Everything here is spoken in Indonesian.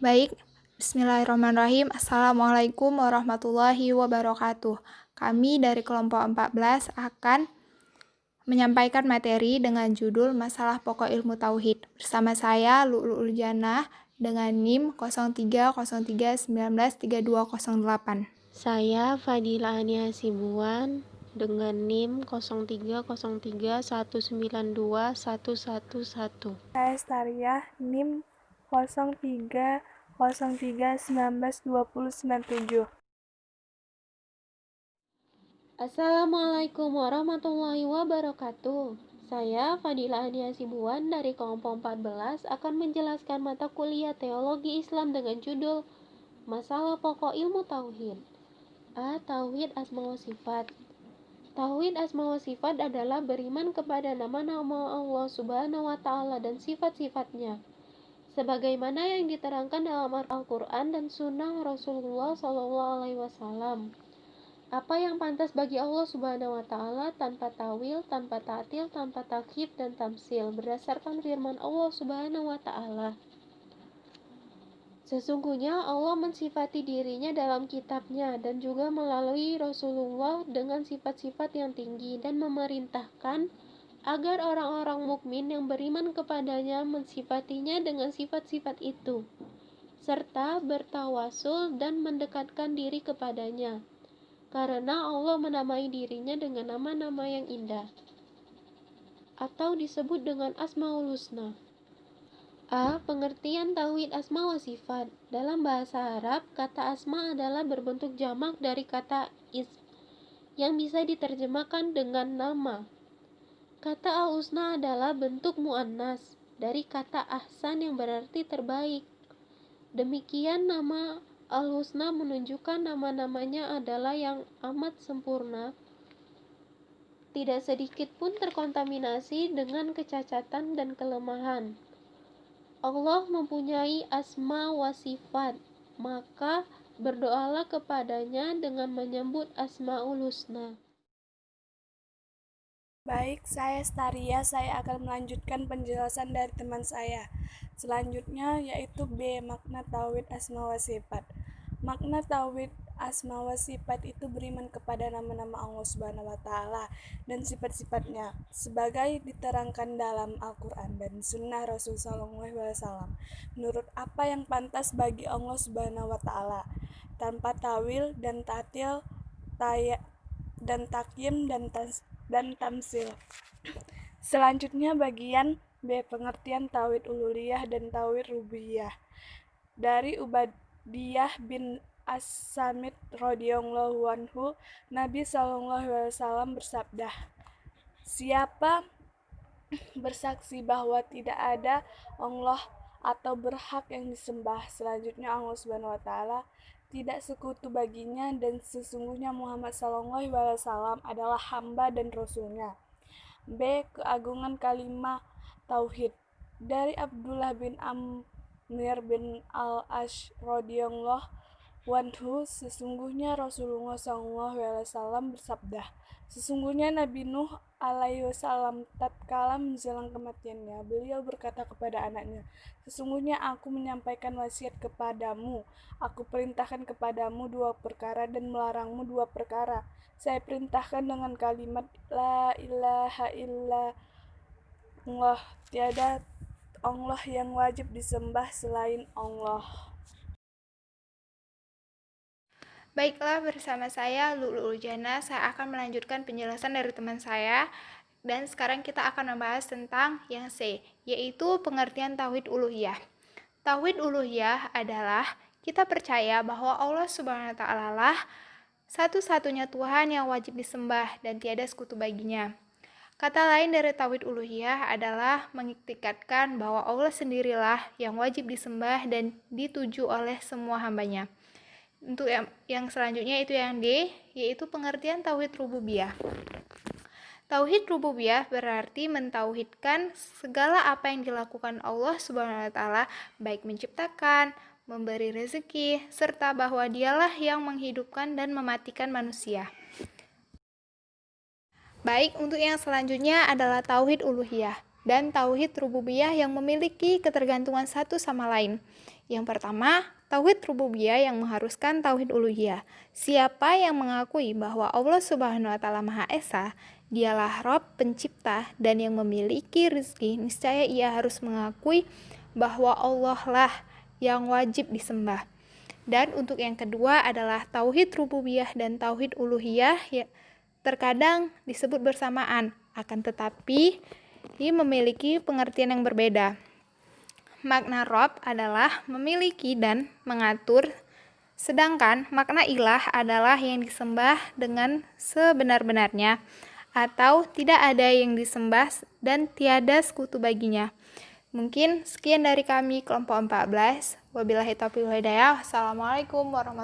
Baik, bismillahirrahmanirrahim. Assalamualaikum warahmatullahi wabarakatuh. Kami dari kelompok 14 akan menyampaikan materi dengan judul Masalah Pokok Ilmu Tauhid. Bersama saya Lu'lu'ul Jannah dengan NIM 0303193208. Saya Fadila Ania Sibuan dengan NIM 0303192111. Saya Stariah NIM 0303192097. Assalamualaikum warahmatullahi wabarakatuh. Saya Fadila Ania Sibuan dari kelompok 14 akan menjelaskan mata kuliah Teologi Islam dengan judul Masalah Pokok Ilmu Tauhid. A. Tauhid Asma wa Sifat. Tauhid Asma wa Sifat adalah beriman kepada nama-nama Allah Subhanahu wa Ta'ala dan sifat-sifatnya, sebagaimana yang diterangkan dalam Al-Quran dan Sunnah Rasulullah SAW. Apa yang pantas bagi Allah Subhanahu wa Ta'ala tanpa tawil, tanpa ta'til, tanpa takyif dan tamsil, berdasarkan firman Allah Subhanahu wa Ta'ala. Sesungguhnya Allah mensifati dirinya dalam kitabnya dan juga melalui Rasulullah dengan sifat-sifat yang tinggi dan memerintahkan agar orang-orang mukmin yang beriman kepadanya mensifatinya dengan sifat-sifat itu, serta bertawasul dan mendekatkan diri kepadanya, karena Allah menamai dirinya dengan nama-nama yang indah, atau disebut dengan Asmaul Husna. A. Pengertian Tauhid Asma wa Sifat. Dalam bahasa Arab, kata asma adalah berbentuk jamak dari kata ism, yang bisa diterjemahkan dengan nama. Kata al-husna adalah bentuk mu'annas dari kata ahsan yang berarti terbaik. Demikian nama al-husna menunjukkan nama-namanya adalah yang amat sempurna, tidak sedikit pun terkontaminasi dengan kecacatan dan kelemahan. Allah mempunyai asma wa sifat, maka berdoalah kepadanya dengan menyebut Asmaul Husna. Baik, saya Staria. Saya akan melanjutkan penjelasan dari teman saya. Selanjutnya yaitu B. Makna Tauhid Asma wa Sifat. Makna Tauhid Asma wa Sifat itu beriman kepada nama-nama Allah Subhanahu wa Ta'ala dan sifat-sifatnya sebagai diterangkan dalam Al-Quran dan Sunnah Rasul SAW menurut apa yang pantas bagi Allah Subhanahu wa Ta'ala, tanpa tawil dan ta'til dan takyim dan tamsil. Selanjutnya bagian B. Pengertian Tauhid Uluhiyah dan Tauhid Rububiyah. Dari Ubadiyah bin As-Samit radhiyallahu anhu, Nabi SAW bersabda, siapa bersaksi bahwa tidak ada Allah atau berhak yang disembah selanjutnya Allah Subhanahu wa Ta'ala, tidak sekutu baginya, dan sesungguhnya Muhammad SAW adalah hamba dan rasulnya. B. Keagungan kalimat Tauhid. Dari Abdullah bin Amr bin al-Ash radhiyallahu anhu, sesungguhnya Rasulullah SAW bersabda, sesungguhnya Nabi Nuh alaihi wasallam tatkala menjelang kematiannya, beliau berkata kepada anaknya, sesungguhnya aku menyampaikan wasiat kepadamu, aku perintahkan kepadamu 2 perkara dan melarangmu 2 perkara. Saya perintahkan dengan kalimat la ilaha illallah, tiada Allah yang wajib disembah selain Allah. Baiklah, bersama saya Lu'lu'ul Jannah, saya akan melanjutkan penjelasan dari teman saya. Dan sekarang kita akan membahas tentang yang C, yaitu pengertian Tauhid Uluhiyah. Tauhid Uluhiyah adalah kita percaya bahwa Allah Subhanahu wa Ta'ala lah satu-satunya Tuhan yang wajib disembah dan tiada sekutu baginya. Kata lain dari Tauhid Uluhiyah adalah mengiktikadkan bahwa Allah sendirilah yang wajib disembah dan dituju oleh semua hambanya. Untuk yang selanjutnya itu yang D, yaitu pengertian Tauhid Rububiyah. Tauhid Rububiyah berarti mentauhidkan segala apa yang dilakukan Allah Subhanahu wa Ta'ala, baik menciptakan, memberi rezeki, serta bahwa dialah yang menghidupkan dan mematikan manusia. Baik, untuk yang selanjutnya adalah tauhid uluhiyah dan tauhid rububiyah yang memiliki ketergantungan satu sama lain. Yang pertama, tauhid rububiyah yang mengharuskan tauhid uluhiyah. Siapa yang mengakui bahwa Allah Subhanahu wa taala Maha Esa, dialah Rabb pencipta dan yang memiliki rizki, niscaya ia harus mengakui bahwa Allah lah yang wajib disembah. Dan untuk yang kedua adalah tauhid rububiyah dan tauhid uluhiyah ya, terkadang disebut bersamaan, akan tetapi ia memiliki pengertian yang berbeda. Makna Rabb adalah memiliki dan mengatur, sedangkan makna ilah adalah yang disembah dengan sebenar-benarnya, atau tidak ada yang disembah dan tiada sekutu baginya. Mungkin sekian dari kami kelompok 14. Wabillahi taufiq wal hidayah. Assalamualaikum warahmatullahi wabarakatuh.